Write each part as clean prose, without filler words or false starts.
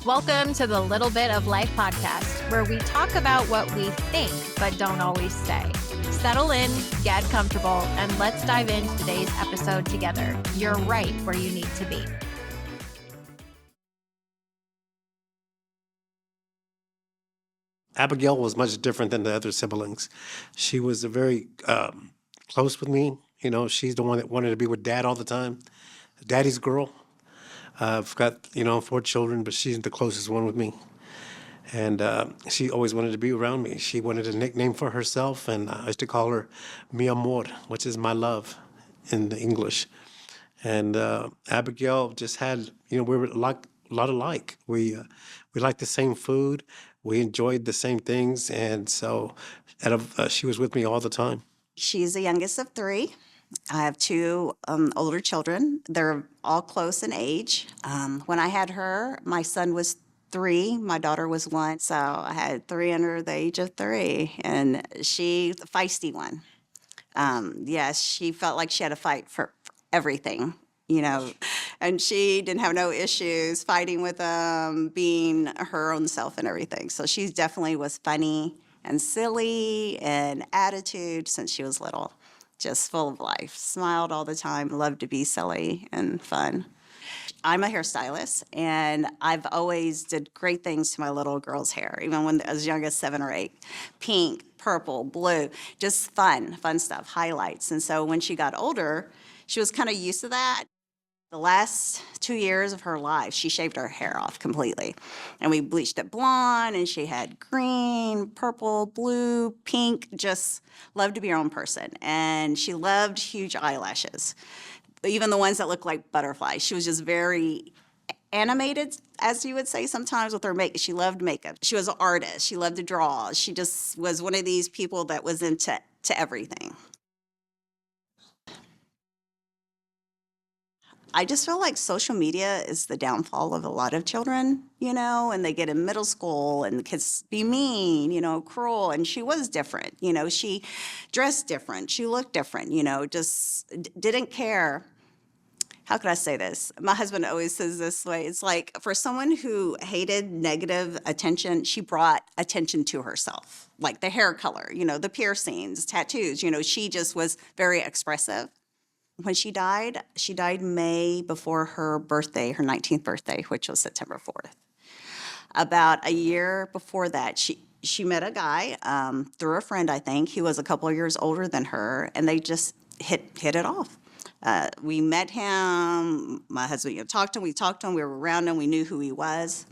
Welcome to the Little Bit of Life podcast, where we talk about what we think but don't always say. Settle in, get comfortable, and let's dive into today's episode together. You're right where you need to be. Abigail was much different than the other siblings. She was very close with me. You know, she's the one that wanted to be with Dad all the time. Daddy's girl. I've got, 4 children, but she's the closest one with me. And she always wanted to be around me. She wanted a nickname for herself, and I used to call her Mi Amor, which is my love in English. And Abigail just had, we were a lot alike. We liked the same food. We enjoyed the same things. And so she was with me all the time. She's the youngest of 3. I have 2 older children. They're all close in age. When I had her, my son was 3, my daughter was 1. So I had 3 under the age of 3, and she, the feisty one. Yes, she felt like she had to fight for everything, and she didn't have no issues fighting with them, being her own self and everything. So she definitely was funny and silly and attitude since she was little. Just full of life, smiled all the time, loved to be silly and fun. I'm a hairstylist, and I've always did great things to my little girl's hair, even when as young as 7 or 8. Pink, purple, blue, just fun stuff, highlights. And so when she got older, she was kind of used to that. The last 2 years of her life, she shaved her hair off completely. And we bleached it blonde, and she had green, purple, blue, pink, just loved to be her own person. And she loved huge eyelashes, even the ones that look like butterflies. She was just very animated, as you would say sometimes, with her makeup. She loved makeup. She was an artist. She loved to draw. She just was one of these people that was into everything. I just feel like social media is the downfall of a lot of children, and they get in middle school and the kids be mean, cruel. And she was different, she dressed different. She looked different, just didn't care. How could I say this? My husband always says this way. It's like for someone who hated negative attention, she brought attention to herself, like the hair color, the piercings, tattoos, she just was very expressive. When she died May before her birthday, her 19th birthday, which was September 4th. About a year before that, she met a guy through a friend, I think. He was a couple of years older than her, and they just hit it off. We met him. My husband we talked to him. We were around him. We knew who he was.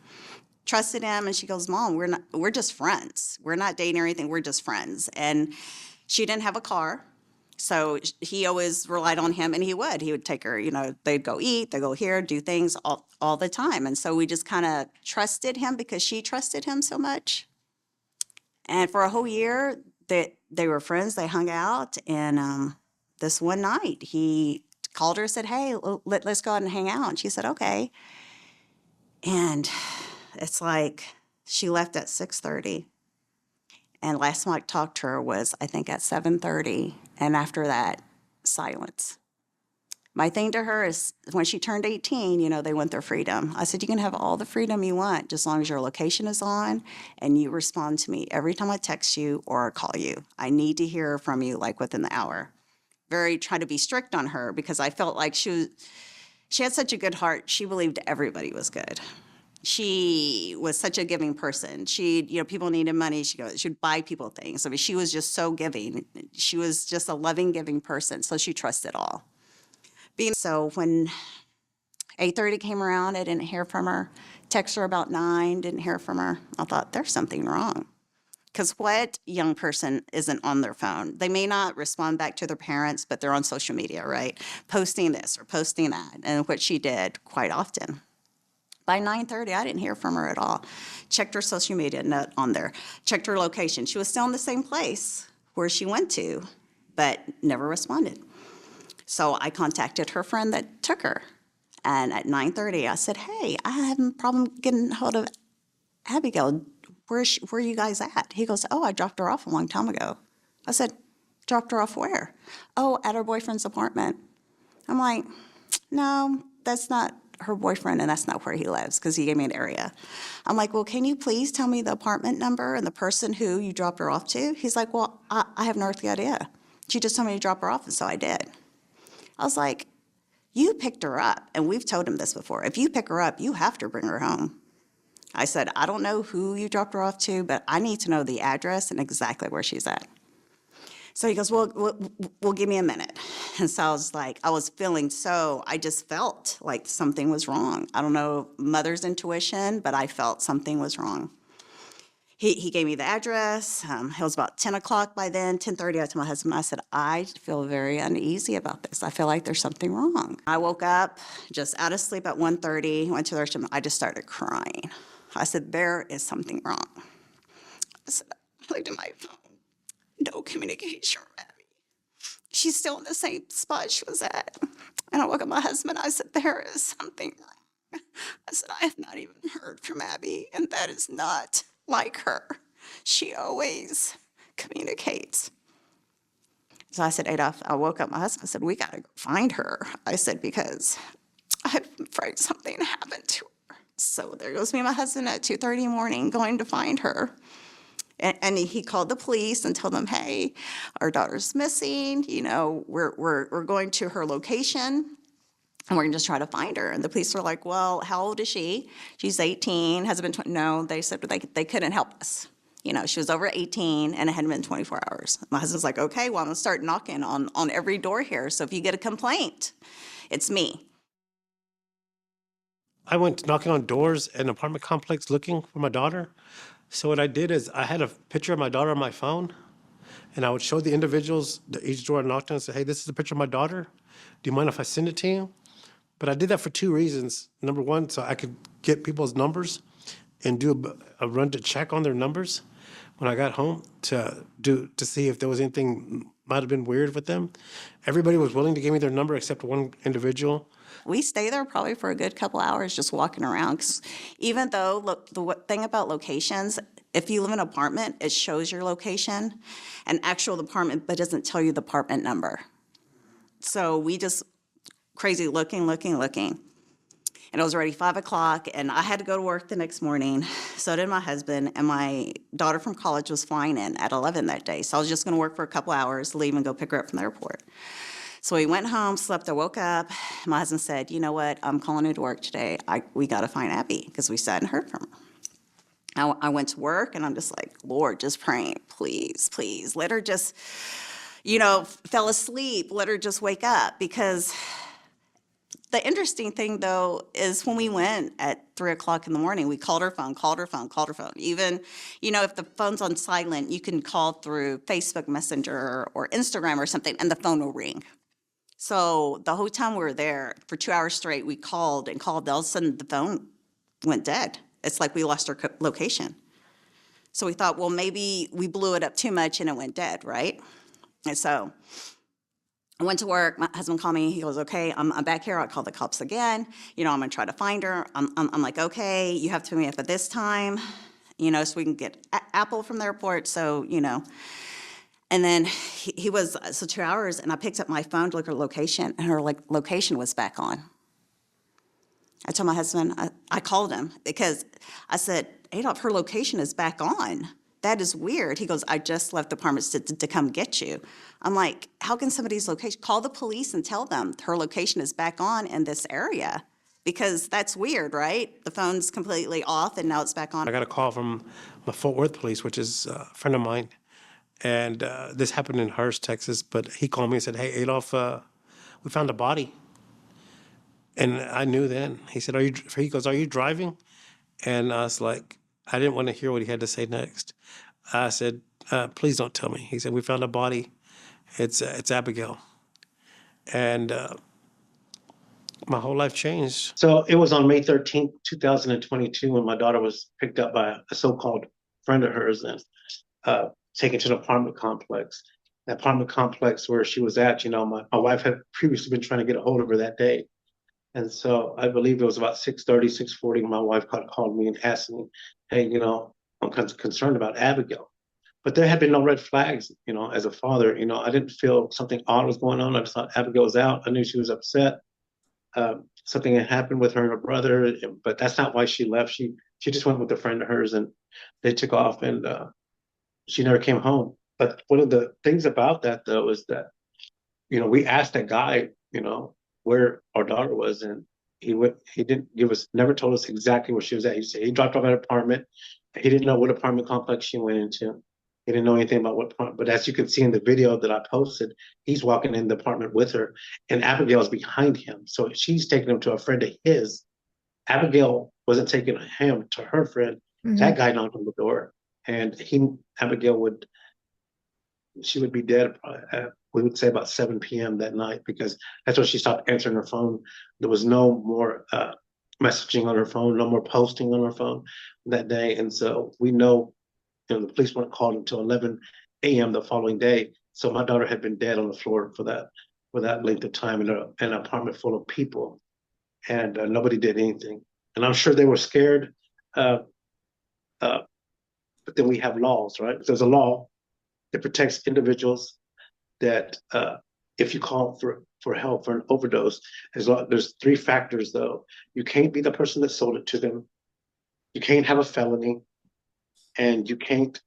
Trusted him, and she goes, "Mom, we're just friends. We're not dating or anything. We're just friends." And she didn't have a car. So he always relied on him, and he would take her, they'd go eat, they'd go here, do things all the time. And so we just kind of trusted him because she trusted him so much. And for a whole year, they were friends, they hung out. And this one night, he called her and said, "Hey, let's go out and hang out." And she said, "Okay." And it's like she left at 6:30. And last time I talked to her was, I think, at 7:30. And after that, silence. My thing to her is when she turned 18, they want their freedom. I said, "You can have all the freedom you want, just as long as your location is on and you respond to me every time I text you or call you. I need to hear from you like within the hour." Try to be strict on her because I felt like she had such a good heart. She believed everybody was good. She was such a giving person. People needed money. She'd buy people things. I mean, she was just so giving. She was just a loving, giving person. So she trusted all. So when 8:30 came around, I didn't hear from her. Text her about 9, didn't hear from her. I thought, there's something wrong. Because what young person isn't on their phone? They may not respond back to their parents, but they're on social media, right? Posting this or posting that. And what she did quite often. By 9:30, I didn't hear from her at all. Checked her social media note on there. Checked her location. She was still in the same place where she went to, but never responded. So I contacted her friend that took her. And at 9:30, I said, "Hey, I have a problem getting hold of Abigail. Where are you guys at?" He goes, "Oh, I dropped her off a long time ago." I said, "Dropped her off where?" "Oh, at her boyfriend's apartment." I'm like, "No, that's not her boyfriend, and that's not where he lives because he gave me an area. I'm like, well, can you please tell me the apartment number and the person who you dropped her off to? He's like, well, I have no earthly idea. She just told me to drop her off, and so I did. I was like, you picked her up, and we've told him this before. If you pick her up, you have to bring her home. I said, I don't know who you dropped her off to, but I need to know the address and exactly where she's at. So he goes, well, give me a minute. And so I was like, I just felt like something was wrong. I don't know mother's intuition, but I felt something was wrong. He gave me the address. It was about 10 o'clock by then, 10:30. I told my husband, I said, I feel very uneasy about this. I feel like there's something wrong. I woke up just out of sleep at 1:30, went to the restroom. I just started crying. I said, there is something wrong. I said, I looked at my phone. No communication from Abby. She's still in the same spot she was at. And I woke up my husband. I said, there is something wrong. I said, I have not even heard from Abby, and that is not like her. She always communicates. So I said, Adolph, I woke up my husband. I said, we got to go find her. I said, because I'm afraid something happened to her. So there goes me and my husband at 2:30 in the morning going to find her. And he called the police and told them, hey, our daughter's missing. You know, we're going to her location, and we're going to just try to find her. And the police were like, well, how old is she? She's 18, hasn't been 20. No, they said they couldn't help us. You know, she was over 18, and it hadn't been 24 hours. My husband's like, okay, well, I'm going to start knocking on every door here. So if you get a complaint, it's me. I went knocking on doors in an apartment complex looking for my daughter. So what I did is I had a picture of my daughter on my phone, and I would show the individuals each door I knocked on and say, hey, this is a picture of my daughter. Do you mind if I send it to you? But I did that for two reasons. Number one, so I could get people's numbers and do a run to check on their numbers when I got home to see if there was anything might have been weird with them. Everybody was willing to give me their number except one individual. We stay there probably for a good couple hours just walking around. 'Cause even though, look, the thing about locations, if you live in an apartment, it shows your location, an actual apartment, but doesn't tell you the apartment number. So we just crazy looking. And it was already 5 o'clock, and I had to go to work the next morning. So did my husband, and my daughter from college was flying in at 11 that day. So I was just going to work for a couple hours, leave and go pick her up from the airport. So we went home, slept, I woke up. My husband said, you know what, I'm calling you to work today. We got to find Abby because we still hadn't heard from her. I went to work, and I'm just like, Lord, just praying, please, please. Let her just, fell asleep. Let her just wake up. Because the interesting thing, though, is when we went at 3 o'clock in the morning, we called her phone. Even, if the phone's on silent, you can call through Facebook Messenger or Instagram or something, and the phone will ring. So the whole time we were there, for 2 hours straight, we called and called. All of a sudden, the phone went dead. It's like we lost our location. So we thought, well, maybe we blew it up too much and it went dead, right? And so I went to work. My husband called me. He goes, okay, I'm back here. I'll call the cops again. I'm going to try to find her. I'm like, okay, you have to meet up at this time, so we can get Apple from the airport. So, And then he was, 2 hours, and I picked up my phone to look at her location, and her location was back on. I told my husband, I called him because I said, Adolph, her location is back on. That is weird. He goes, I just left the apartments to come get you. I'm like, how can somebody's location, call the police and tell them her location is back on in this area? Because that's weird, right? The phone's completely off and now it's back on. I got a call from the Fort Worth police, which is a friend of mine. And this happened in Hearst, Texas. But he called me and said, hey, Adolph, we found a body. And I knew then. He said, he goes, are you driving? And I was like, I didn't want to hear what he had to say next. I said, please don't tell me. He said, we found a body. It's Abigail. And my whole life changed. So it was on May 13th, 2022, when my daughter was picked up by a so-called friend of hers and taken to the apartment complex. The apartment complex where she was at, my wife had previously been trying to get a hold of her that day. And so I believe it was about 6:30, 6:40, my wife called me and asked me, hey, I'm concerned about Abigail. But there had been no red flags, as a father. I didn't feel something odd was going on. I just thought Abigail was out. I knew she was upset. something had happened with her and her brother, but that's not why she left. She just went with a friend of hers, and they took off, and she never came home. But one of the things about that, though, is that, we asked that guy, where our daughter was, and he didn't give us, never told us exactly where she was at. He said he dropped off at an apartment. He didn't know what apartment complex she went into. He didn't know anything about what apartment, but as you can see in the video that I posted, he's walking in the apartment with her, and Abigail's behind him. So she's taking him to a friend of his. Abigail wasn't taking him to her friend. That guy knocked on the door, and Abigail she would be dead, we would say about 7 p.m. that night, because that's when she stopped answering her phone. There was no more messaging on her phone, no more posting on her phone that day. And so we know, the police weren't called until 11 a.m. the following day. So my daughter had been dead on the floor for that length of time in an apartment full of people, and nobody did anything. And I'm sure they were scared. But then we have laws, right? There's a law that protects individuals that if you call for help for an overdose, there's 3 factors, though. You can't be the person that sold it to them. You can't have a felony, and you can't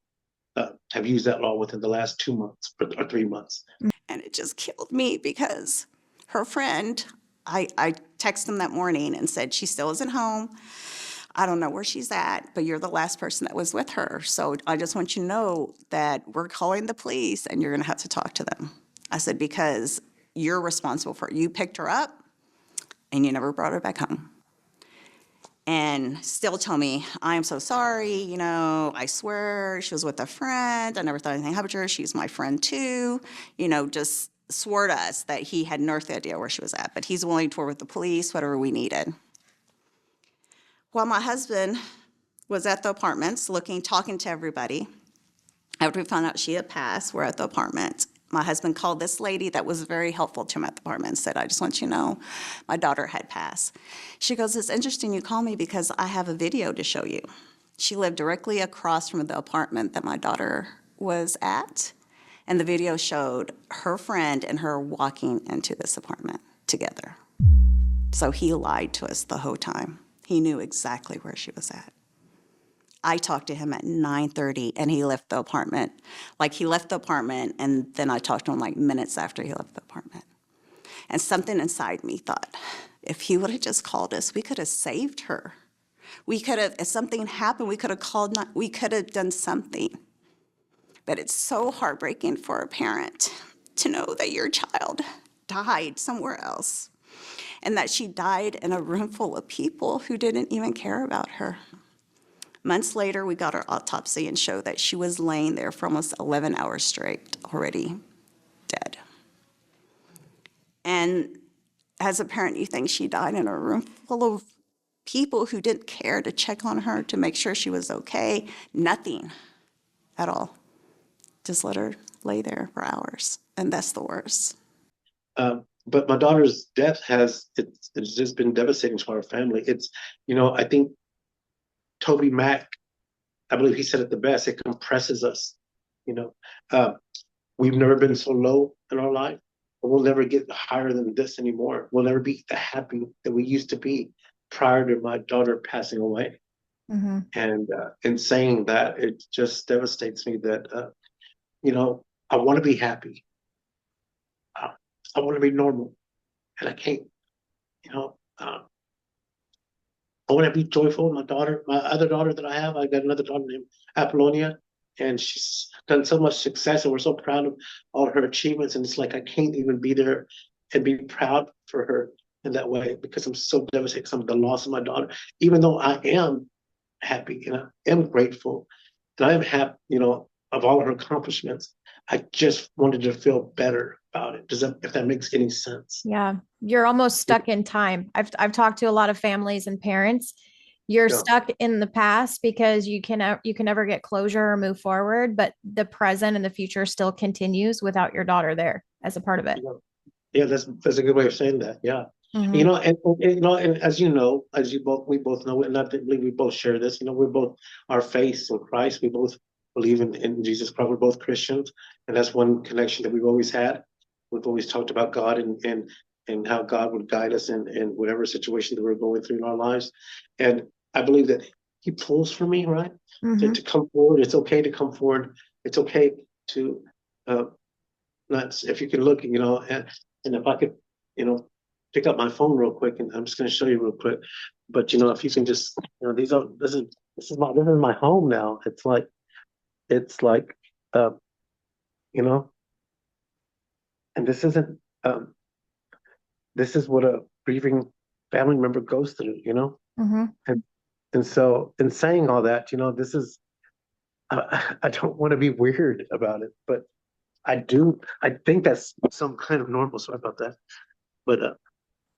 have used that law within the last 2 months or 3 months. And it just killed me because her friend, I texted him that morning and said, she still isn't home. I don't know where she's at, but you're the last person that was with her. So I just want you to know that we're calling the police and you're going to have to talk to them. I said, because you're responsible for it. You picked her up and you never brought her back home. And still tell me, I am so sorry, I swear she was with a friend. I never thought anything happened to her. She's my friend too. Just swore to us that he had no idea where she was at, but he's willing to work with the police, whatever we needed. Well, my husband was at the apartments talking to everybody. After we found out she had passed, we're at the apartment. My husband called this lady that was very helpful to him at the apartment and said, I just want you to know my daughter had passed. She goes, it's interesting you call me because I have a video to show you. She lived directly across from the apartment that my daughter was at, and the video showed her friend and her walking into this apartment together. So he lied to us the whole time. He knew exactly where she was at. I talked to him at 9:30, and he left the apartment. He left the apartment, and then I talked to him minutes after he left the apartment. And something inside me thought, if he would have just called us, we could have saved her. We could have, if something happened, we could have done something. But it's so heartbreaking for a parent to know that your child died somewhere else, and that she died in a room full of people who didn't even care about her. Months later, we got her autopsy and showed that she was laying there for almost 11 hours straight, already dead. And as a parent, you think she died in a room full of people who didn't care to check on her, to make sure she was okay. Nothing at all. Just let her lay there for hours. And that's the worst. But my daughter's death it's just been devastating to our family. It's, I think Toby Mack, I believe he said it the best, it compresses us. We've never been so low in our life, but we'll never get higher than this anymore. We'll never be the happy that we used to be prior to my daughter passing away. Mm-hmm. And in saying that, it just devastates me that, I want to be happy. I want to be normal, and I can't. I want to be joyful. My other daughter that I have, I got another daughter named Apollonia, and she's done so much success, and we're so proud of all her achievements. And it's I can't even be there and be proud for her in that way, because I'm so devastated from the loss of my daughter. Even though I am happy and I am grateful, and I am happy, of all of her accomplishments, I just wanted to feel better about it. If that makes any sense? Yeah. You're almost stuck in time. I've talked to a lot of families and parents. You're stuck in the past because you can never get closure or move forward, but the present and the future still continues without your daughter there as a part of it. Yeah, that's a good way of saying that. Yeah. Mm-hmm. And as we both know, and I believe we both share this, we're both our faith in Christ. We both believe in Jesus Christ. We're both Christians, and that's one connection that we've always had. We've always talked about God and and how God would guide us in whatever situation that we're going through in our lives. And I believe that He pulls for me, right? To come forward. It's okay to come forward. It's okay to not, if you can look, and if I could, pick up my phone real quick, and I'm just going to show you real quick. But if you can just, this is my home now. It's like, uh, you know, and this isn't, this is what a grieving family member goes through, and so in saying all that, this is, I don't want to be weird about it, but I think that's some kind of normal. Sorry about that, but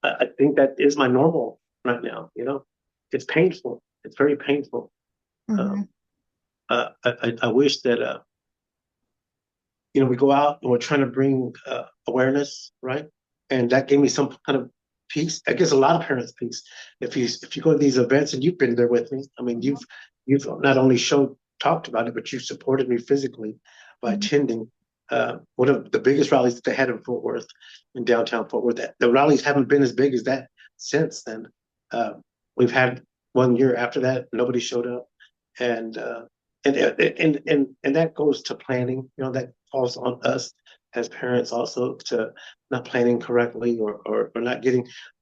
I think that is my normal right now. It's painful. It's very painful. I wish that we go out and we're trying to bring awareness, right? And that gave me some kind of peace. I guess a lot of parents peace. If you go to these events, and you've been there with me, I mean, you've not only talked about it, but you supported me physically by attending one of the biggest rallies that they had in Fort Worth, in downtown Fort Worth. The rallies haven't been as big as that since then. We've had one year after that, nobody showed up, and that goes to planning. That falls on us as parents also, to not planning correctly, or not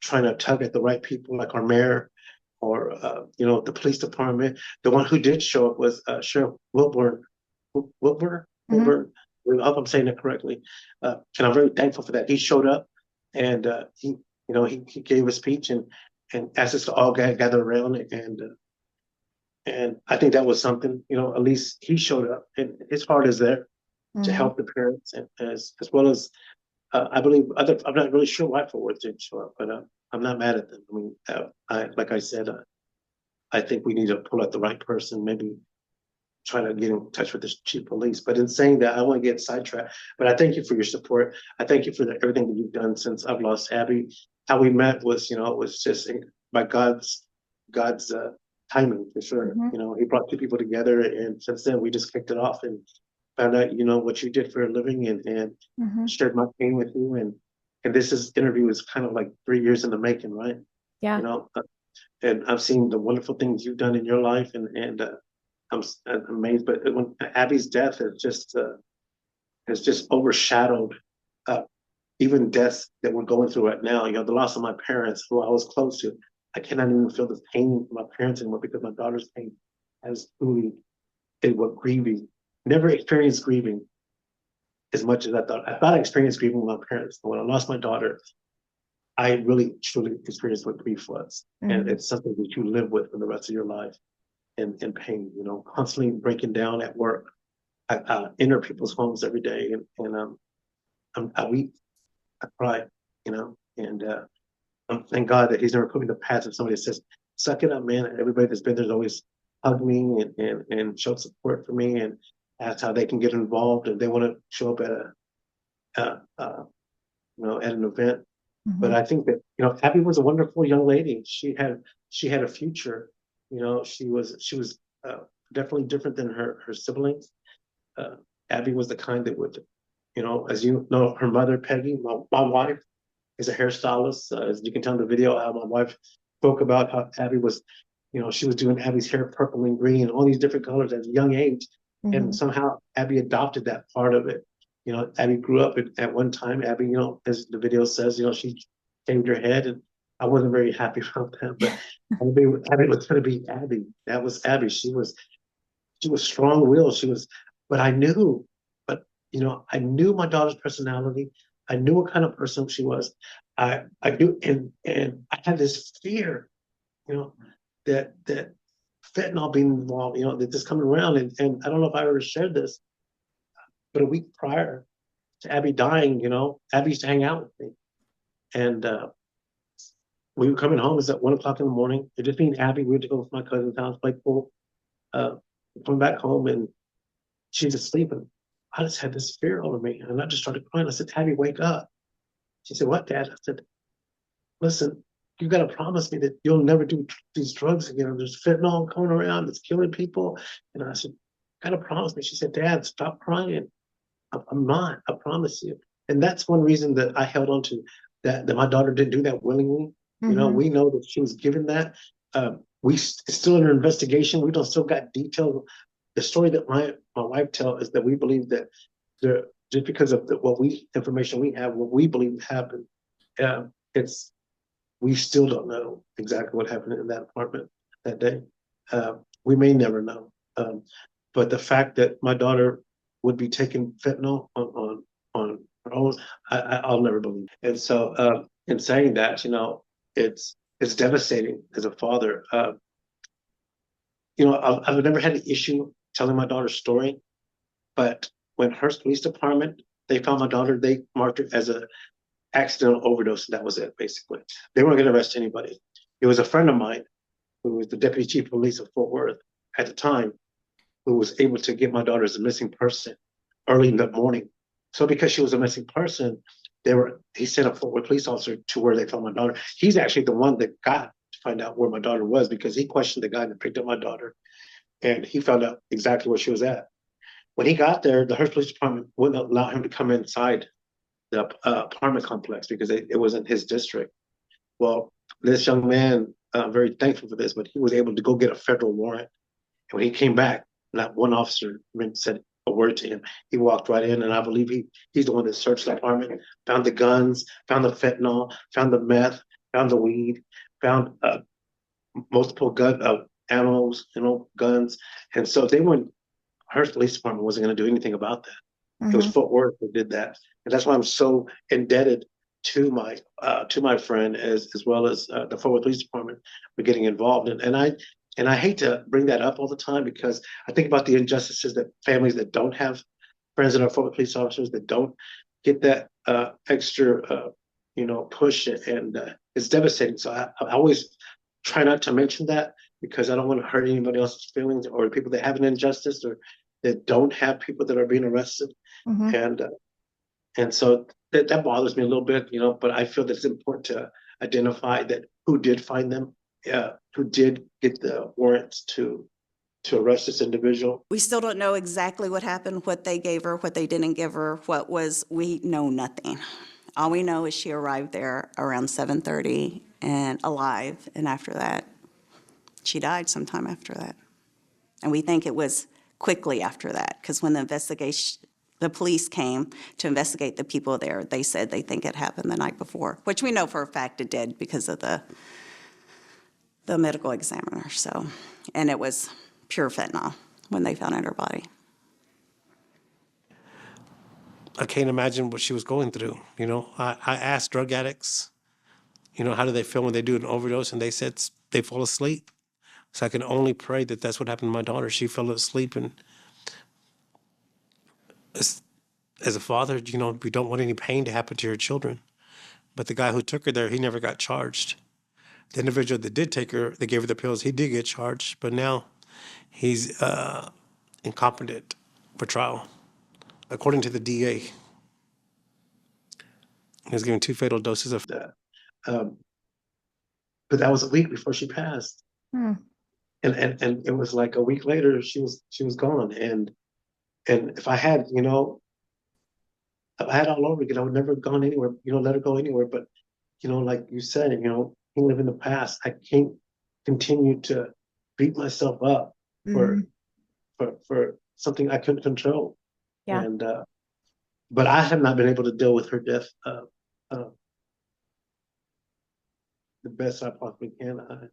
trying to tug at the right people, like our mayor, or the police department. The one who did show up was Sheriff Wilburn. Wilburn. I hope I'm saying it correctly, and I'm very thankful for that. He showed up, and he gave a speech and asked us to all gather around, and I think that was something. At least he showed up, and his heart is there to help the parents, and as well as I believe I'm not really sure why Fort Worth didn't show up, but I'm not mad at them. I mean, like I said, I think we need to pull out the right person, maybe try to get in touch with the chief of police. But in saying that, I want to get sidetracked. But I thank you for your support. I thank you for everything that you've done since I've lost Abby. How we met was, it was just by God's timing, for sure. He brought two people together, and since then we just kicked it off and found out, what you did for a living, and shared my pain with you. And this interview is kind of like 3 years in the making, right? Yeah. And I've seen the wonderful things you've done in your life, and I'm amazed. But when Abby's death has just overshadowed even deaths that we're going through right now. The loss of my parents, who I was close to. I cannot even feel the pain for my parents anymore, because my daughter's pain has truly is what grieving. Never experienced grieving as much as I thought. I thought I experienced grieving with my parents, but when I lost my daughter, I really truly experienced what grief was, and it's something that you live with for the rest of your life. And pain, constantly breaking down at work. I enter people's homes every day, and I weep, I cry, and thank God that He's never put me in the path of somebody that says, "Suck it up, man." And everybody that's been there's always hugged me and showed support for me, and asked how they can get involved if they want to show up at at an event. But I think that Abby was a wonderful young lady. She had a future. She was definitely different than her siblings. Abby was the kind that would, as her mother, Peggy, my wife, is a hairstylist. As you can tell in the video, how my wife spoke about how Abby was, she was doing Abby's hair purple and green, all these different colors at a young age. And somehow Abby adopted that part of it. Abby grew up at one time. Abby, as the video says, she shaved her head, and I wasn't very happy about that, but Abby was going to be Abby. That was Abby. She was strong-willed. But I knew my daughter's personality. I knew what kind of person she was. I knew, and I had this fear, that fentanyl being involved, that this coming around, and I don't know if I ever shared this, but a week prior to Abby dying, Abby used to hang out with me, and we were coming home. It was at 1:00 in the morning. It just me and Abby. We had to go to my cousin's house, play pool. Coming back home, and she's asleep, and I just had this fear over me, and I just started crying. I said, "Abby, wake up." She said, "What, Dad?" I said, "Listen, you got to promise me that you'll never do these drugs again. There's fentanyl going around. It's killing people." And I said, "Got to promise me." She said, "Dad, stop crying. I'm not. I promise you." And that's one reason that I held on to that my daughter didn't do that willingly. You know, Mm-hmm. we know that she was given that. It's still under investigation. We don't still got details. The story that my wife tells is that we believe that there, just because of information we have, what we believe happened, it's we still don't know exactly what happened in that apartment that day. Uh, we may never know. But the fact that my daughter would be taking fentanyl on her own, I'll never believe. And so, in saying that, you know, it's devastating as a father. You know, I've never had an issue telling my daughter's story, but when Hearst Police Department they found my daughter, they marked it as a accidental overdose, and that was it. Basically, they weren't going to arrest anybody. It was a friend of mine who was the deputy chief of police of Fort Worth at the time, who was able to get my daughter as a missing person early in the morning. So because she was a missing person, he sent a Fort Worth police officer to where they found my daughter. He's actually the one that got to find out where my daughter was because he questioned the guy that picked up my daughter, and he found out exactly where she was at. When he got there, the Hearst Police Department wouldn't allow him to come inside the apartment complex because it wasn't his district. Well, this young man, very thankful for this, but he was able to go get a federal warrant. And when he came back, not one officer said a word to him. He walked right in, and I believe he's the one that searched the apartment, found the guns, found the fentanyl, found the meth, found the weed, found multiple animals, you know, guns. And so they went. Hearst Police Department wasn't going to do anything about that. It was Mm-hmm. Fort Worth that did that, and that's why I'm so indebted to my friend as well as the Fort Worth Police Department for getting involved. And I hate to bring that up all the time because I think about the injustices that families that don't have friends that are Fort Worth police officers that don't get that extra you know push, and it's devastating. So I always try not to mention that because I don't want to hurt anybody else's feelings or people that have an injustice or that don't have people that are being arrested. Mm-hmm. And so that bothers me a little bit, you know, but I feel that it's important to identify that who did find them, who did get the warrants to arrest this individual. We still don't know exactly what happened, what they gave her, what they didn't give her, we know nothing. All we know is she arrived there around 7:30 and alive, and after that, she died sometime after that. And we think it was quickly after that, because when the police came to investigate the people there, they said they think it happened the night before, which we know for a fact it did because of the medical examiner. So, and it was pure fentanyl when they found her body. I can't imagine what she was going through. You know, I asked drug addicts, you know, how do they feel when they do an overdose, and they said they fall asleep. So I can only pray that that's what happened to my daughter. She fell asleep, and as a father, you know, we don't want any pain to happen to your children. But the guy who took her there, he never got charged. The individual that did take her, that gave her the pills, he did get charged, but now he's incompetent for trial. According to the DA, he was given 2 fatal doses of that. But that was a week before she passed. Hmm. And it was like a week later she was gone. And if I had, you know, if I had all over again, I would never have gone anywhere, you know, let her go anywhere. But, you know, like you said, you know, I can't live in the past. I can't continue to beat myself up Mhm. for something I couldn't control. Yeah. And but I have not been able to deal with her death the best I possibly can.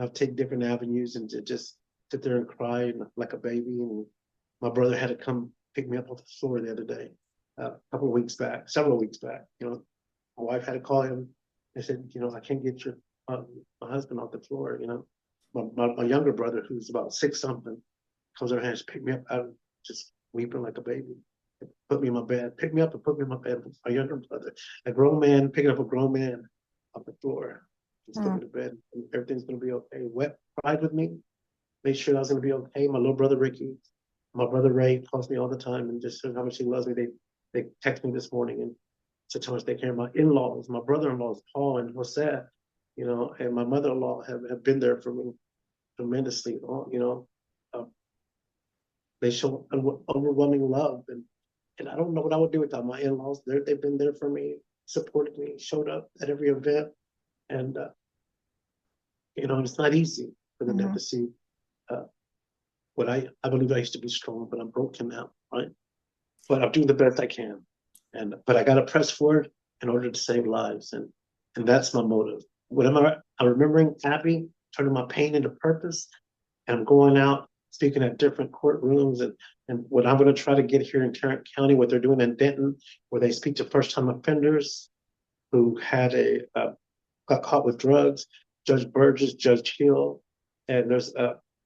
I'll take different avenues and to just sit there and cry like a baby. And my brother had to come pick me up off the floor the other day, several weeks back. You know, my wife had to call him and said, you know, I can't get your my husband off the floor. You know, my younger brother, who's about 6 something, comes over and just pick me up. I was just weeping like a baby. Put me in my bed, pick me up and put me in my bed. My younger brother, a grown man picking up a grown man off the floor. Just put me to bed. And everything's gonna be okay. Cried with me, made sure I was gonna be okay. My little brother Ricky, my brother Ray calls me all the time and just says how much he loves me. They text me this morning and said how much they care. My in-laws, my brother-in-laws, Paul and Jose, you know, and my mother-in-law have been there for me tremendously. You know, they show overwhelming love, and I don't know what I would do without my in-laws. They've been there for me. supported me, showed up at every event. And, it's not easy for them Mhm. to see uh, what I believe I used to be strong, but I'm broken now, right? But I'm doing the best I can. But I got to press forward in order to save lives. And that's my motive. Whenever I'm remembering Abby, turning my pain into purpose, and I'm going out speaking at different courtrooms, and what I'm going to try to get here in Tarrant County, what they're doing in Denton, where they speak to first-time offenders who got caught with drugs, Judge Burgess, Judge Hill, and there's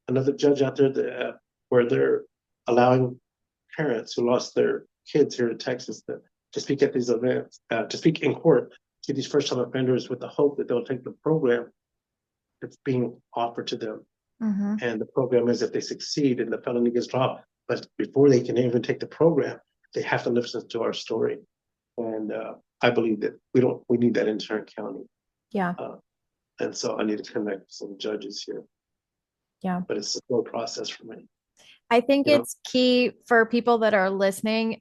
another judge out there where they're allowing parents who lost their kids here in Texas to speak at these events, to speak in court to these first-time offenders with the hope that they'll take the program that's being offered to them. Mhm. And the program is if they succeed and the felony gets dropped, but before they can even take the program, they have to listen to our story. And I believe that we need that in Tarrant County. Yeah. And so I need to connect with some judges here. Yeah. But it's a slow process for me. I think You know? it's key for people that are listening.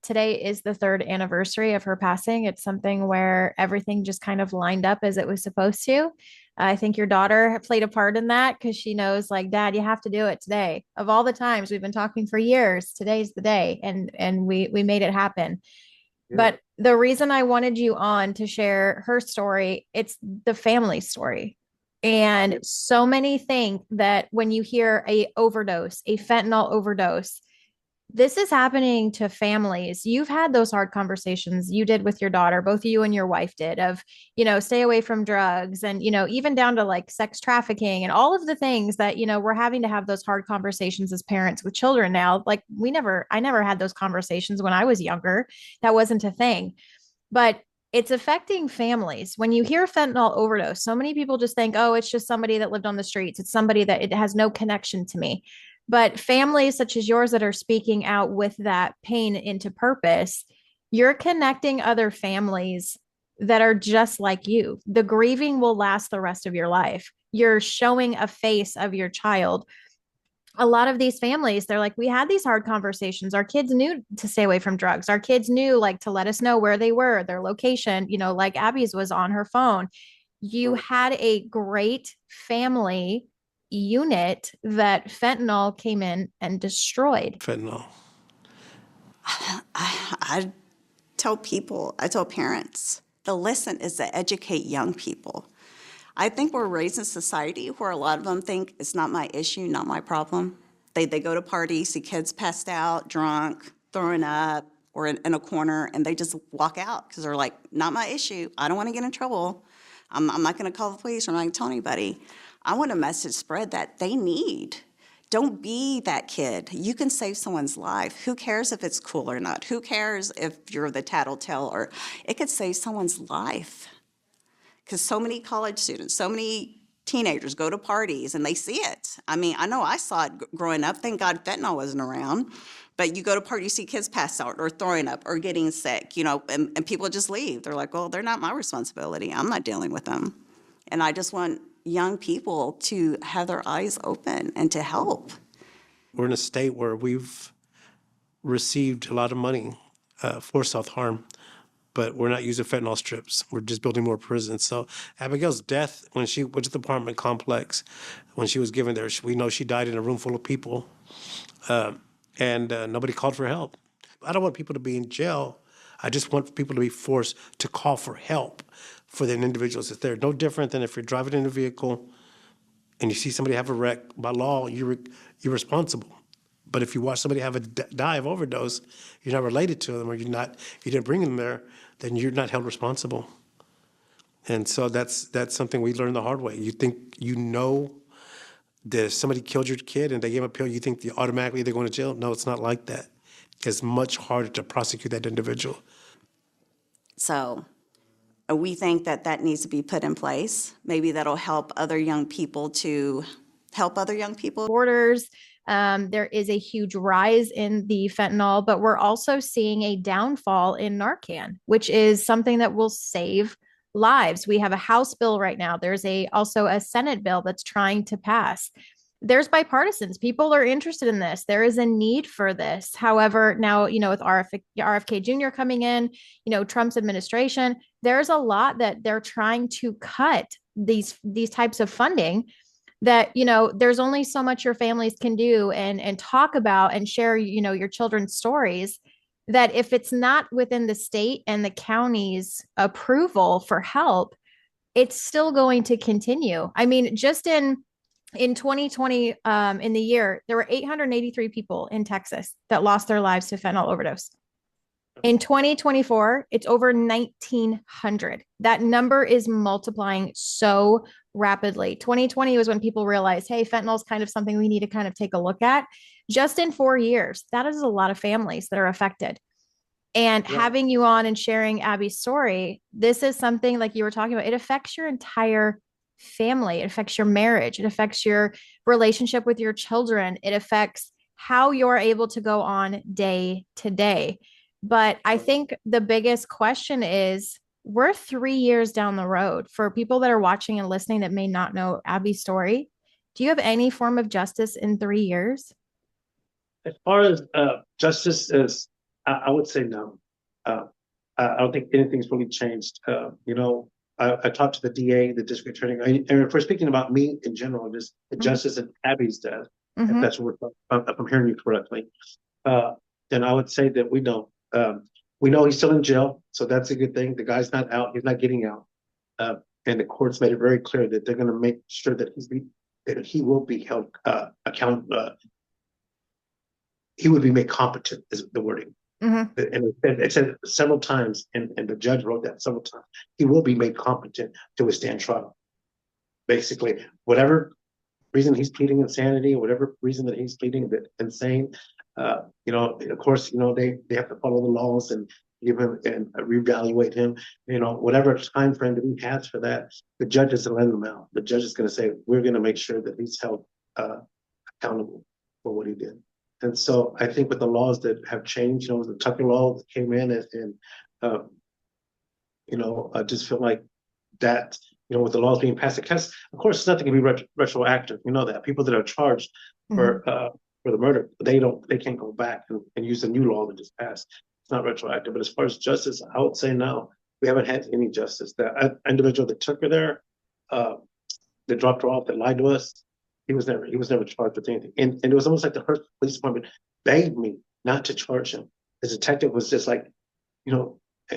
Today is the 3rd anniversary of her passing. It's something where everything just kind of lined up as it was supposed to. I think your daughter played a part in that because she knows, like, Dad, you have to do it today. Of all the times we've been talking for years, today's the day, and we made it happen. Yeah. But the reason I wanted you on to share her story, it's the family story. And so many think that when you hear a overdose, a fentanyl overdose, this is happening to families. You've had those hard conversations you did with your daughter, both you and your wife did, of, stay away from drugs and, even down to like sex trafficking and all of the things that, we're having to have those hard conversations as parents with children now. Like I never had those conversations when I was younger. That wasn't a thing. But it's affecting families. When you hear fentanyl overdose, so many people just think, oh, it's just somebody that lived on the streets. It's somebody that it has no connection to me. But families such as yours that are speaking out with that pain into purpose, you're connecting other families that are just like you. The grieving will last the rest of your life. You're showing a face of your child. A lot of these families, they're like, we had these hard conversations. Our kids knew to stay away from drugs. Our kids knew, like, to let us know where they were, their location, like Abby's was on her phone. You had a great family unit that fentanyl came in and destroyed. Fentanyl. I tell parents, the lesson is to educate young people. I think we're raised in a society where a lot of them think it's not my issue, not my problem. They go to parties, see kids passed out, drunk, throwing up, or in a corner, and they just walk out because they're like, not my issue. I don't want to get in trouble. I'm not going to call the police. I'm not going to tell anybody. I want a message spread that they need. Don't be that kid. You can save someone's life. Who cares if it's cool or not? Who cares if you're the tattletale? Or it could save someone's life. Because so many college students, so many teenagers go to parties and they see it. I mean, I know I saw it growing up. Thank God fentanyl wasn't around. But you go to parties, you see kids pass out or throwing up or getting sick, and people just leave. They're like, well, they're not my responsibility. I'm not dealing with them. And I just want young people to have their eyes open and to help. We're in a state where we've received a lot of money for self-harm, but we're not using fentanyl strips. We're just building more prisons. So Abigail's death, when she went to the apartment complex, when she was given there, we know she died in a room full of people, and nobody called for help. I don't want people to be in jail. I just want people to be forced to call for help for the individuals that's there. No different than if you're driving in a vehicle and you see somebody have a wreck. By law, you're responsible. But if you watch somebody have die of overdose, you're not related to them, or you didn't bring them there, then you're not held responsible. And so that's something we learned the hard way. You think that if somebody killed your kid and they gave them a pill, you think automatically they're going to jail? No, it's not like that. It's much harder to prosecute that individual. So we think that needs to be put in place. Maybe that'll help other young people to help other young people. Borders. There is a huge rise in the fentanyl, but we're also seeing a downfall in Narcan, which is something that will save lives. We have a House bill right now. There's also a Senate bill that's trying to pass there's bipartisans. People are interested in this. There is a need for this. However, now, with RFK Jr. coming in, Trump's administration, there's a lot that they're trying to cut these types of funding that, there's only so much your families can do and talk about and share, your children's stories, that if it's not within the state and the county's approval for help, it's still going to continue. I mean, just in 2020, in the year, there were 883 people in Texas that lost their lives to fentanyl overdose. In 2024, it's over 1,900. That number is multiplying so rapidly. 2020 was when people realized, hey, fentanyl is kind of something we need to kind of take a look at. Just in 4 years, that is a lot of families that are affected. And having you on and sharing Abby's story, this is something like you were talking about. It affects your entire family. It affects your marriage. It affects your relationship with your children. It affects how you're able to go on day to day. But I think the biggest question is, we're 3 years down the road. For people that are watching and listening that may not know Abby's story, do you have any form of justice in 3 years? As far as justice is, I would say no. I don't think anything's really changed. I talked to the DA, the district attorney, and if we're speaking about me in general, just the justice that Abby's death, if that's what if I'm hearing you correctly, then I would say that we know. We know he's still in jail, so that's a good thing. The guy's not out; he's not getting out, and the court's made it very clear that they're going to make sure that he will be held accountable. He would be made competent, is the wording. And it said several times, and the judge wrote that several times. He will be made competent to withstand trial. Basically, whatever reason he's pleading insanity, whatever reason that he's pleading insane, of course, they have to follow the laws and give him and reevaluate him. Whatever time frame that he has for that, the judge is to let him out. The judge is going to say, we're going to make sure that he's held accountable for what he did. And so I think with the laws that have changed, the Tucker law that came in I just feel like that, with the laws being passed, because of course nothing can be retroactive. That people that are charged for the murder, they can't go back and use the new law that just passed. It's not retroactive. But as far as justice, I would say no. We haven't had any justice. That individual that took her there, that dropped her off, that lied to us, he was never charged with anything. And it was almost like the Hearst Police Department begged me not to charge him. The detective was just like, hey,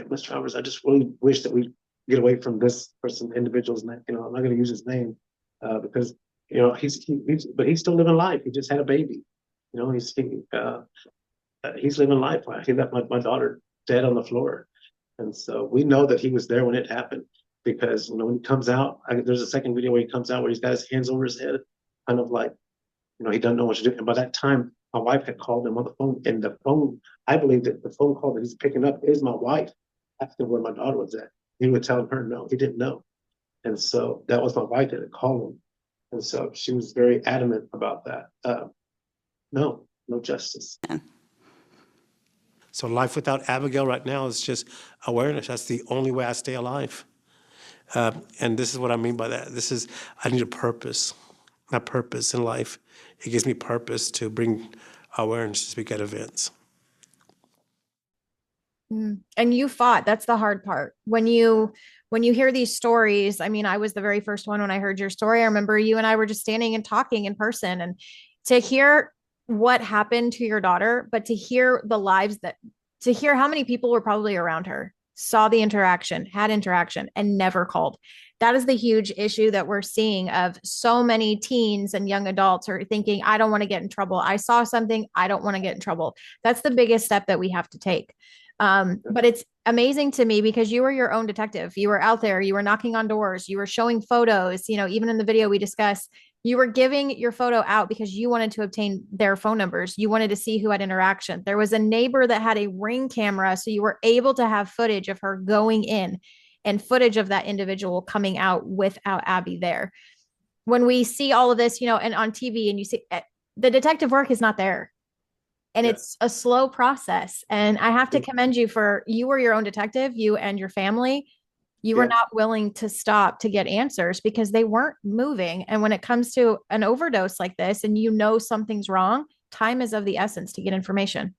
Mr. Alvarez, I just really wish that we get away from this person, individual's name. I'm not going to use his name because he's still living life. He just had a baby. He's living life. He left my daughter dead on the floor, and so we know that he was there when it happened. Because when he comes out, there's a second video where he comes out where he's got his hands over his head, kind of like, he doesn't know what to do. And by that time, my wife had called him on the phone, and the phone, I believe that the phone call that he's picking up is my wife asking where my daughter was at. He was telling her no, he didn't know. And so that was my wife that had called him. And so she was very adamant about that. No justice. So life without Abigail right now is just awareness. That's the only way I stay alive. And this is what I mean by that. I need a purpose, my purpose in life. It gives me purpose to bring awareness to speak at events. And you fought. That's the hard part. When you hear these stories, I mean, I was the very first one when I heard your story. I remember you and I were just standing and talking in person, and to hear what happened to your daughter, but to hear to hear how many people were probably around her, saw the interaction, had interaction, and never called. That is the huge issue that we're seeing of so many teens and young adults are thinking, I don't want to get in trouble. I saw something, I don't want to get in trouble. That's the biggest step that we have to take. But it's amazing to me because you were your own detective. You were out there, you were knocking on doors, you were showing photos, even in the video we discussed, you were giving your photo out because you wanted to obtain their phone numbers. You wanted to see who had interaction. There was a neighbor that had a Ring camera, so you were able to have footage of her going in and footage of that individual coming out without Abby there. When we see all of this, and on TV, and you see the detective work is not there. And it's a slow process. And I have to commend you you were your own detective, you and your family. You were Yeah. not willing to stop to get answers because they weren't moving. And when it comes to an overdose like this, and you know something's wrong, time is of the essence to get information.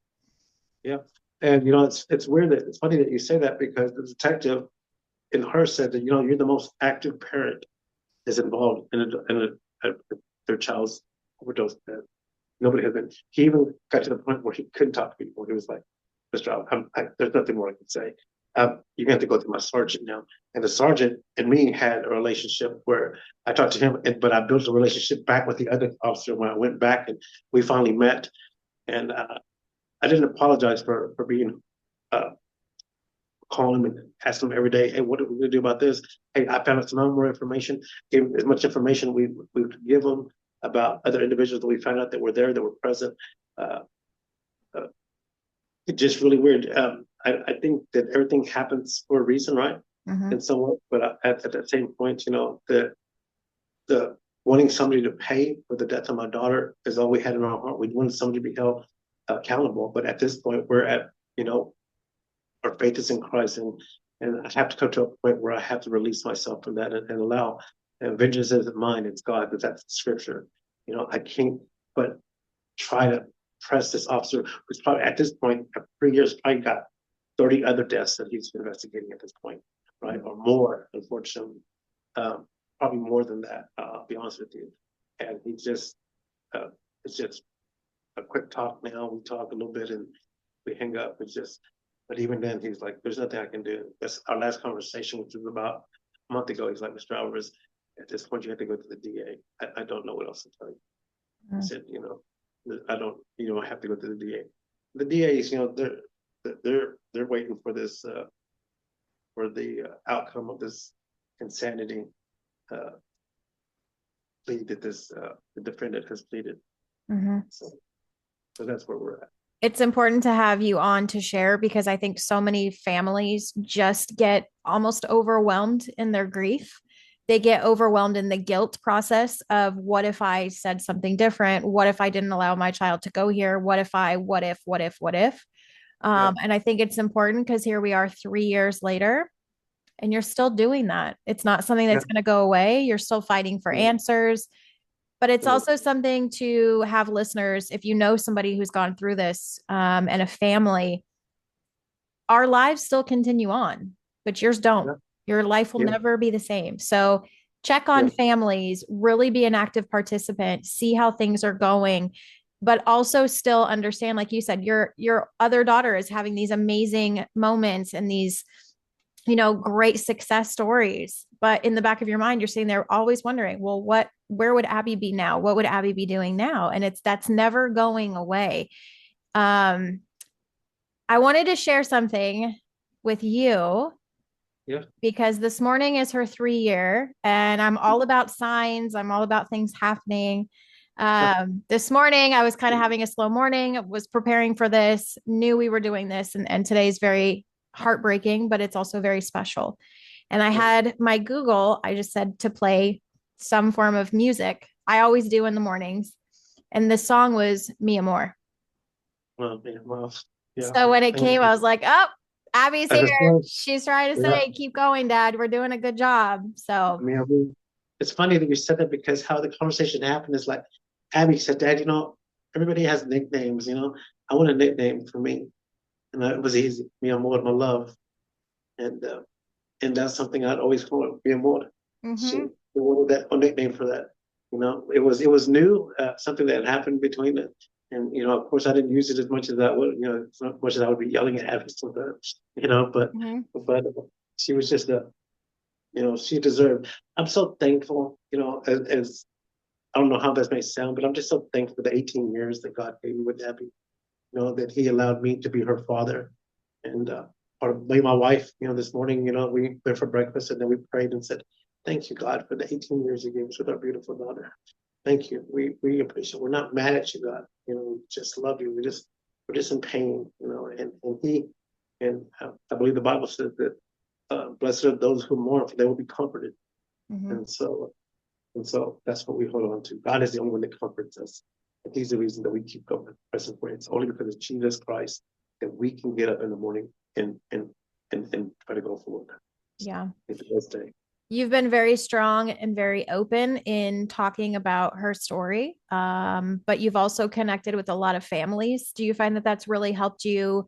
Yeah. And it's weird that it's funny that you say that, because the detective in her said that, you're the most active parent is involved in their child's overdose death. Nobody has been. He even got to the point where he couldn't talk to people. He was like, "Mr. There's nothing more I can say. You have to go through my sergeant now." And the sergeant and me had a relationship where I talked to him, but I built a relationship back with the other officer when I went back, and we finally met. And I didn't apologize for being calling him and asking him every day, "Hey, what are we going to do about this? Hey, I found out some more information." Give him as much information we could give him about other individuals that we found out that were there, that were present. Uh, uh, it's just really weird. I think that everything happens for a reason, right? Mm-hmm. And so, but at that same point, the wanting somebody to pay for the death of my daughter is all we had in our heart. We wanted somebody to be held accountable. But at this point, we're at, our faith is in Christ, and I have to come to a point where I have to release myself from that and allow. And vengeance isn't mine; it's God. But that's the scripture. I can't but try to press this officer, who's probably at this point, at 3 years, probably got 30 other deaths that he's investigating at this point, right, or more, unfortunately, probably more than that. I'll be honest with you. And he just, it's just a quick talk. Now we talk a little bit and we hang up. It's just. But even then, he's like, "There's nothing I can do." That's our last conversation, which was about a month ago. He's like, "Mr. Alvarez, at this point, you have to go to the DA. I don't know what else to tell you." I said, "I don't, I have to go to the DA." The DAs, they're waiting for this, for the outcome of this insanity plea that the defendant has pleaded. Mm-hmm. So that's where we're at. It's important to have you on to share because I think so many families just get almost overwhelmed in their grief. They get overwhelmed in the guilt process of what if I said something different? What if I didn't allow my child to go here? What if? Yeah. And I think it's important because here we are 3 years later and you're still doing that. It's not something that's going to go away. You're still fighting for answers. But it's also something to have listeners, if you know somebody who's gone through this and a family, our lives still continue on, but yours don't. Yeah. Your life will never be the same. So check on families, really be an active participant, see how things are going, but also still understand, like you said, your other daughter is having these amazing moments and these great success stories. But in the back of your mind, you're sitting there always wondering, well, where would Abby be now? What would Abby be doing now? And that's never going away. I wanted to share something with you. Yeah. Because this morning is her 3 year and I'm all about signs. I'm all about things happening. This morning I was kind of having a slow morning, was preparing for this, knew we were doing this. And today's very heartbreaking, but it's also very special. And I had my Google, I just said to play some form of music. I always do in the mornings. And the song was Mi Amor. Well, yeah. So when it came, I was like, oh, Abby's here. She's trying to say, Yeah. keep going, Dad. We're doing a good job. So It's funny that you said that, because how the conversation happened is like, Abby said, "Dad, everybody has nicknames, I want a nickname for me." And it was easy. Mi amor, my love. And that's something I'd always call it, mi amor. She wanted that a nickname for that. It was new, something that happened between it. And of course, I didn't use it as much as I would. As much as I would be yelling at Abby sometimes. But she was just she deserved. I'm so thankful. As I don't know how this may sound, but I'm just so thankful for the 18 years that God gave me with Abby. That He allowed me to be her father, and or me, my wife. This morning, we went for breakfast and then we prayed and said, "Thank you, God, for the 18 years You gave us with our beautiful daughter. Thank you. We appreciate. We're not mad at You, God. We just love You. We're just in pain. And I believe the Bible says that blessed are those who mourn, for they will be comforted." And so that's what we hold on to. God is the only one that comforts us. And He's the reason that we keep going, pressing for it. It's only because of Jesus Christ that we can get up in the morning and try to go forward. Yeah. It's the best day. You've been very strong and very open in talking about her story. But you've also connected with a lot of families. Do you find that that's really helped you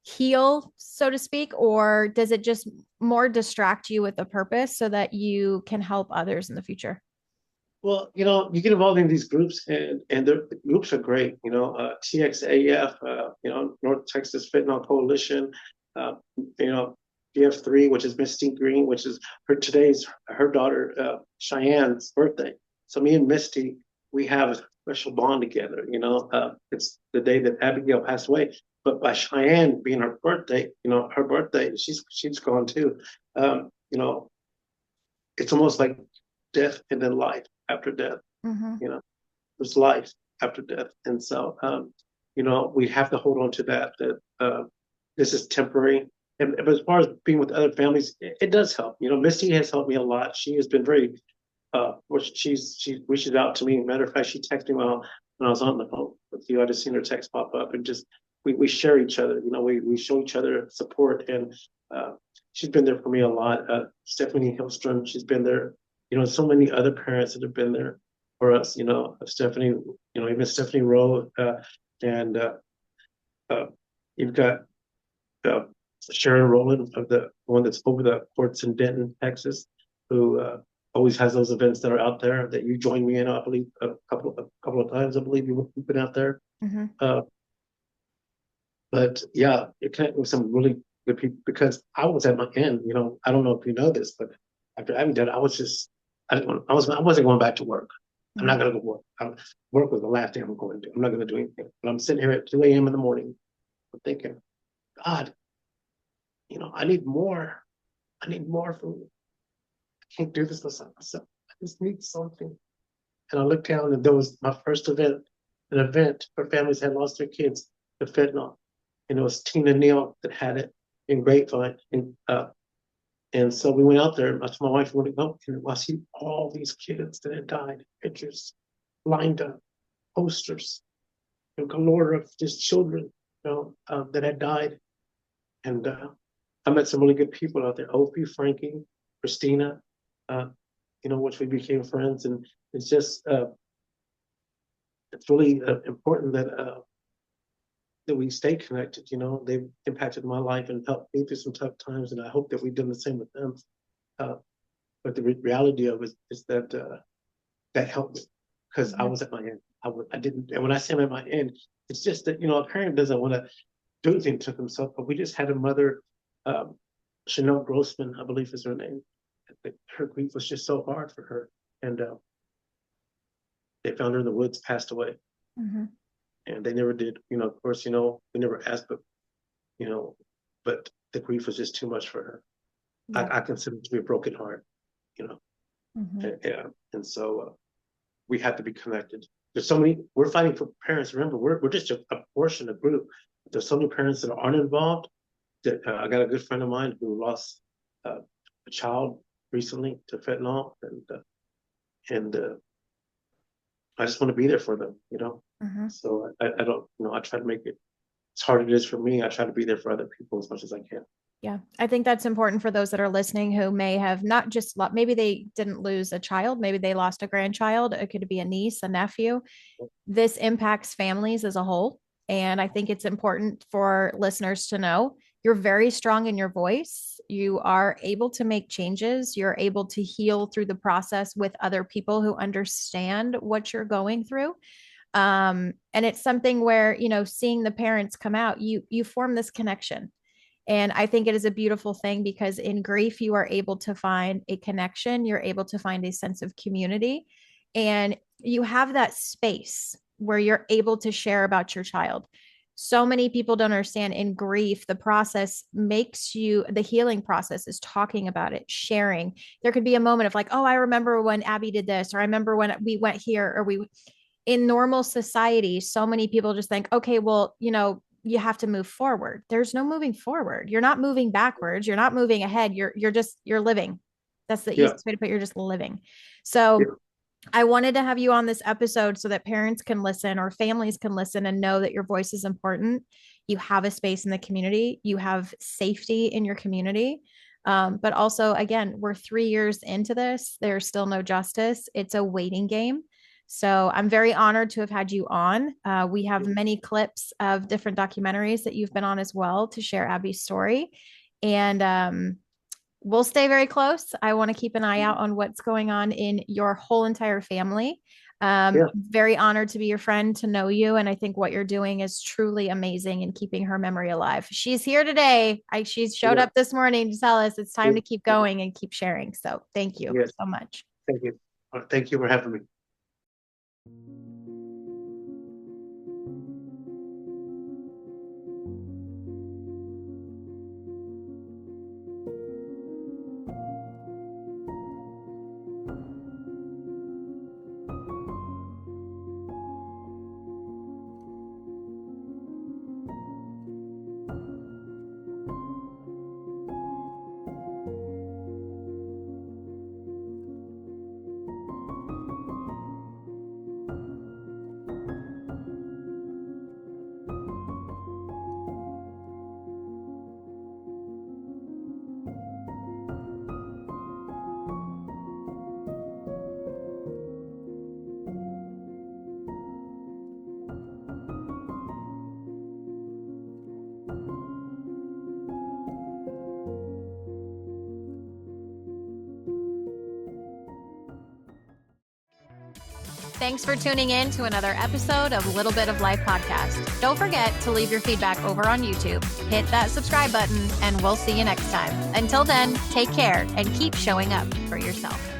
heal, so to speak, or does it just more distract you with a purpose so that you can help others in the future? Well, you get involved in these groups, and the groups are great. TXAF, North Texas Fentanyl Coalition, uh, you know, PF3, which is Misty Green, which is her daughter Cheyenne's birthday. So me and Misty, we have a special bond together. It's the day that Abigail passed away, but by Cheyenne being her birthday, she's gone too. It's almost like death and then life after death. Mm-hmm. There's life after death. And so, we have to hold on to that this is temporary. But as far as being with other families, it does help. Misty has helped me a lot. She has been very, she reaches out to me. Matter of fact, she texted me when I was on the phone with you. I just seen her text pop up, and just, we share each other. We show each other support, and she's been there for me a lot. Stephanie Hillstrom, she's been there. So many other parents that have been there for us. Stephanie, even Stephanie Rowe, and you've got Sharon Rowland, of the one that's over the courts in Denton, Texas, who always has those events that are out there that you joined me in. I believe a couple of times. I believe you've been out there. Mm-hmm. But yeah, it connected with some really good people, because I was at my end. I don't know if you know this, but after having done, I wasn't going back to work. I'm not going to go work. Work was the last thing I'm going to do. I'm not going to do anything. But I'm sitting here at 2 a.m. in the morning, I'm thinking, God, I need more. I need more food. I can't do this myself. I just need something. And I looked down, and there was my first event, an event where families had lost their kids to fentanyl. And it was Tina Neal that had it in Grapevine. And so we went out there, and I told my wife, we want to go. And I see all these kids that had died, pictures lined up, posters, galore of just children, that had died. And I met some really good people out there. Opie, Frankie, Christina, which we became friends. And it's just, it's really important that we stay connected. They've impacted my life and helped me through some tough times, and I hope that we've done the same with them. But the reality of it is that that helped me, because I was at my end. I didn't, and when I say I'm at my end, it's just that a parent doesn't want to do anything to themselves. But we just had a mother, Chanel Grossman, I believe is her name. Her grief was just so hard for her, and they found her in the woods, passed away. Mm-hmm. And they never did, of course, we never asked, but the grief was just too much for her. Yeah. I consider it to be a broken heart, Mm-hmm. and so we have to be connected. There's so many, we're fighting for parents. Remember, we're just a portion, a group. There's so many parents that aren't involved. That I got a good friend of mine who lost a child recently to fentanyl, and I just want to be there for them, Mm-hmm. So I don't, I try to make it as hard as it is for me. I try to be there for other people as much as I can. Yeah, I think that's important for those that are listening who may have not just maybe they didn't lose a child, maybe they lost a grandchild. It could be a niece, a nephew. This impacts families as a whole. And I think it's important for listeners to know you're very strong in your voice. You are able to make changes. You're able to heal through the process with other people who understand what you're going through. And it's something where, seeing the parents come out, you form this connection. And I think it is a beautiful thing, because in grief, you are able to find a connection. You're able to find a sense of community, and you have that space where you're able to share about your child. So many people don't understand in grief, the process the healing process is talking about it, sharing. There could be a moment of like, oh, I remember when Abby did this, or I remember when we went here, or in normal society, so many people just think, okay, well, you have to move forward. There's no moving forward. You're not moving backwards. You're not moving ahead. You're living. That's the easiest way to put it. You're just living. So I wanted to have you on this episode so that parents can listen, or families can listen, and know that your voice is important. You have a space in the community. You have safety in your community. But also, again, we're 3 years into this. There's still no justice. It's a waiting game. So I'm very honored to have had you on. We have many clips of different documentaries that you've been on as well to share Abby's story. And we'll stay very close. I want to keep an eye out on what's going on in your whole entire family. Very honored to be your friend, to know you. And I think what you're doing is truly amazing in keeping her memory alive. She's here today. She showed up this morning to tell us it's time to keep going and keep sharing. So thank you so much. Thank you. Thank you for having me. Thanks for tuning in to another episode of Little Bit of Life podcast. Don't forget to leave your feedback over on YouTube. Hit that subscribe button, and we'll see you next time. Until then, take care and keep showing up for yourself.